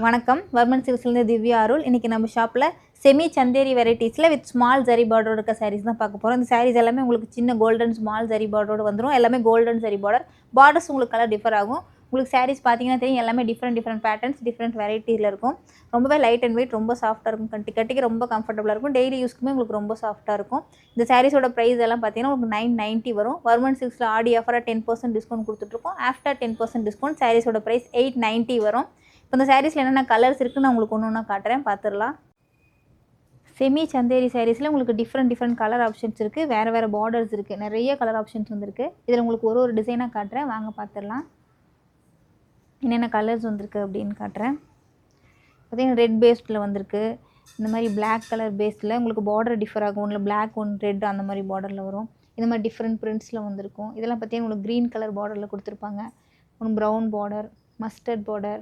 வணக்கம். வர்மன் சில்க்ஸ்லேருந்து திவ்யா அருள். இன்றைக்கி நம்ம ஷாப்பில் செமி சந்தேரி வெரைட்டிஸில் வித் ஸ்மால் ஜரி பார்டரோட இருக்க சாரீஸ் தான் பார்க்க போகிறோம். இந்த சாரீஸ் எல்லாமே உங்களுக்கு சின்ன கோல்டன் ஸ்மால் ஜரி பார்டரோடு வந்துடும். எல்லாமே கோல்டன் ஜரி பார்டர்ஸ் உங்களுக்கு கலர் டிஃபர் ஆகும். உங்களுக்கு சாரீஸ் பார்த்தீங்கன்னா தெரியும், எல்லாமே டிஃப்ரெண்ட் பேட்டர்ன்ஸ், டிஃப்ரெண்ட் வெரைட்டியில் இருக்கும். ரொம்பவே லைட் அண்ட் வெயிட், ரொம்ப சாஃப்ட்டாக இருக்கும். கட்டிக்கு ரொம்ப கம்ஃபர்டபுளாக இருக்கும். டெய்லி யூஸ்க்குமே உங்களுக்கு ரொம்ப சாஃப்ட்டாக இருக்கும். இந்த சாரீஸோட ப்ரைஸ் எல்லாம் பார்த்தீங்கன்னா உங்களுக்கு 990 வரும். வர்மன் சில்க்ஸில் ஆடி ஆஃபராக 10% டிஸ்கவுண்ட் கொடுத்துட்ருக்கோம். ஆஃப்டர் 10% டிஸ்கவுண்ட் சாரீஸோட ப்ரைஸ் 890 வரும். இப்போ இந்த சாரீஸில் என்னென்ன கலர்ஸ் இருக்குன்னு நான் உங்களுக்கு ஒன்று ஒன்றா காட்டுறேன், பார்த்துடலாம். செமி சந்தேரி சாரீஸில் உங்களுக்கு டிஃப்ரெண்ட் கலர் ஆப்ஷன்ஸ் இருக்குது. வேறு பார்டர்ஸ் இருக்குது. நிறைய கலர் ஆப்ஷன்ஸ் வந்துருக்கு. இதில் உங்களுக்கு ஒரு டிசைனாக காட்டுறேன், வாங்க பார்த்துடலாம். என்னென்ன கலர்ஸ் வந்திருக்கு அப்படின்னு காட்டுறேன். பார்த்தீங்கன்னா ரெட் பேஸ்டில் வந்திருக்கு. இந்த மாதிரி பிளாக் கலர் பேஸில் உங்களுக்கு பார்டர் டிஃபர் ஆகும். ஒன்றில் பிளாக், ரெட் அந்த மாதிரி பார்டரில் வரும். இந்த மாதிரி டிஃப்ரெண்ட் பிரிண்ட்ஸில் வந்திருக்கும். இதெல்லாம் பார்த்தீங்கன்னா உங்களுக்கு க்ரீன் கலர் பார்டரில் கொடுத்துருப்பாங்க. ஒன்று brown border, mustard border,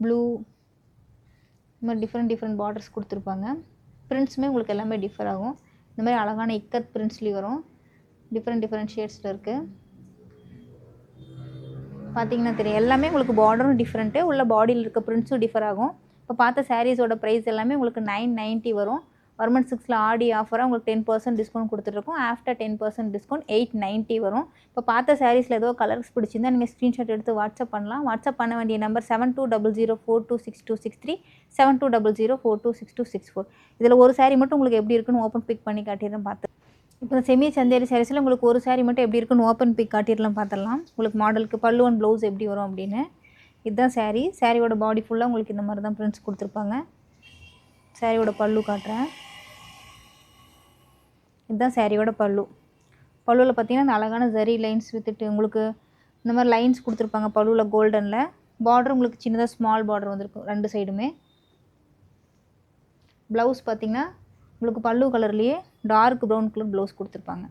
blue, இந்த மாதிரி டிஃப்ரெண்ட் பார்டர்ஸ் கொடுத்துருப்பாங்க. பிரிண்ட்ஸுமே உங்களுக்கு எல்லாமே டிஃபர் ஆகும். இந்த மாதிரி அழகான இக்கத் பிரிண்ட்ஸ்லேயும் வரும். டிஃப்ரெண்ட் ஷேட்ஸில் இருக்குது. பார்த்தீங்கன்னா தெரியும், எல்லாமே உங்களுக்கு பார்டரும் டிஃப்ரெண்ட்டு, உள்ள பாடியில் இருக்க பிரிண்ட்ஸும் டிஃபர் ஆகும். இப்போ பார்த்த சாரீஸோட ப்ரைஸ் எல்லாமே உங்களுக்கு 990 வரும். வர்மன் சில்க்ஸில் ஆடி ஆஃபராக உங்களுக்கு 10% டிஸ்கவுண்ட் கொடுத்துட்ருக்கோம். ஆஃப்டர் 10% டிஸ்கவுண்ட் 890 வரும். இப்போ பார்த்த சாரீஸில் ஏதோ கலர்ஸ் பிடிச்சிருந்தா நீங்கள் ஸ்க்ரீன்ஷாட் எடுத்து வாட்ஸ்அப் பண்ணலாம். வாட்ஸ்அப் பண்ண வேண்டிய நம்பர் 7200426263, 7200426264. இதில் ஒரு சாரீ மட்டும் உங்களுக்கு எப்படி இருக்குன்னு ஓப்பன் பிக் பண்ணி காட்டிடுறேன், பார்த்து. இப்போ செமி சந்தேரி சாரீஸில் உங்களுக்கு ஒரு சாரீ மட்டும் எப்படி இருக்குன்னு ஓப்பன் பிக் காட்டிடலாம், பார்த்துடலாம். உங்களுக்கு மாடலுக்கு பல்லு அண்ட் ப்ளவுஸ் எப்படி வரும் அப்படின்னு. இதுதான் சாரியோட பாடி ஃபுல்லாக உங்களுக்கு இந்த மாதிரி தான் பிரிண்ட்ஸ் கொடுத்துருப்பாங்க. சாரியோட பல்லு காட்டுறேன். இதுதான் சாரியோட பல்லுவில் பார்த்தீங்கன்னா இந்த அழகான ஜரி லைன்ஸ் வித்துட்டு உங்களுக்கு இந்த மாதிரி லைன்ஸ் கொடுத்துருப்பாங்க. பல்லுவில் கோல்டனில் பார்டர் உங்களுக்கு சின்னதாக ஸ்மால் பார்டர் வந்திருக்கும் ரெண்டு சைடுமே. ப்ளவுஸ் பார்த்தீங்கன்னா உங்களுக்கு பல்லு கலர்லேயே டார்க் ப்ரௌன் கலர் ப்ளவுஸ் கொடுத்துருப்பாங்க.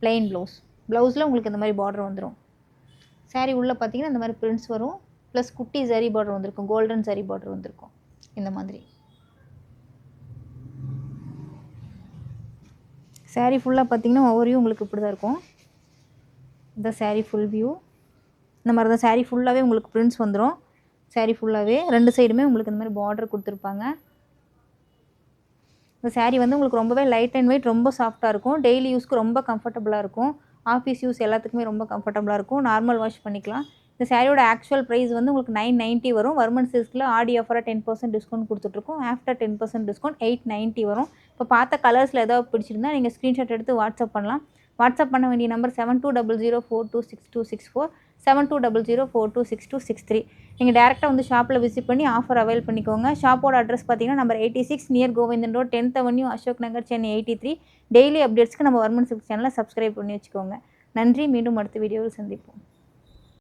ப்ளெயின் ப்ளவுஸில் உங்களுக்கு இந்த மாதிரி பார்டர் வந்துடும். சாரீ உள்ளே பார்த்தீங்கன்னா இந்த மாதிரி பிரிண்ட்ஸ் வரும். ப்ளஸ் குட்டி ஜரி பார்டர் வந்திருக்கும், கோல்டன் ஜரி பார்டர் வந்திருக்கும் இந்த மாதிரி. சாரீ ஃபுல்லாக பார்த்தீங்கன்னா ஒவ்வொரு உங்களுக்கு இப்படி தான் இருக்கும். இந்த சாரீ ஃபுல் வியூ இந்த மாதிரி தான். சாரீ ஃபுல்லாகவே உங்களுக்கு பிரிண்ட்ஸ் வந்துடும். சாரீ ஃபுல்லாகவே ரெண்டு சைடுமே உங்களுக்கு இந்த மாதிரி பார்டர் கொடுத்துருப்பாங்க. இந்த சாரீ வந்து உங்களுக்கு ரொம்பவே லைட் அண்ட் வெயிட், ரொம்ப சாஃப்ட்டாக இருக்கும். டெய்லி யூஸ்க்கு ரொம்ப கம்ஃபர்டபுளாக இருக்கும். ஆஃபீஸ் யூஸ் எல்லாத்துக்குமே ரொம்ப கம்ஃபர்டபுளாக இருக்கும். நார்மல் வாஷ் பண்ணிக்கலாம். இந்த சாரியோட ஆக்சுவல் ப்ரைஸ் வந்து உங்களுக்கு 990 வரும். வர்மன் சில்க்ஸில் ஆடி ஆஃபராக 10% டிஸ்கவுண்ட் கொடுத்துட்ருக்கோம். ஆஃப்டர் 10% டிஸ்கவுண்ட் 890 வரும். இப்போ பார்த்த கலர்ஸில் ஏதாவது பிடிச்சிருந்தா நீங்கள் ஸ்க்ரீன்ஷாட் எடுத்து வாட்ஸ்அப் பண்ணலாம். வாட்ஸ்அப் பண்ண வேண்டிய நம்பர் 7200426264, 7200426263. நீங்கள் டேரெக்டாக வந்து ஷாப்பில் விசிட் பண்ணி ஆஃபர் அவைல் பண்ணிக்கோங்க. ஷாப்போட அட்ரஸ் பார்த்தீங்கன்னா number 86 near Govindan road, 10th avenue, Ashok Nagar, Chennai 83. Daily அப்டேட்ஸ்க்கு நம்ம வர்மன் சில்க்ஸ் சேனலை சப்ஸ்கிரைப் பண்ணி வச்சுக்கோங்க. நன்றி. மீண்டும் அடுத்த வீடியோவில் சந்திப்போம்.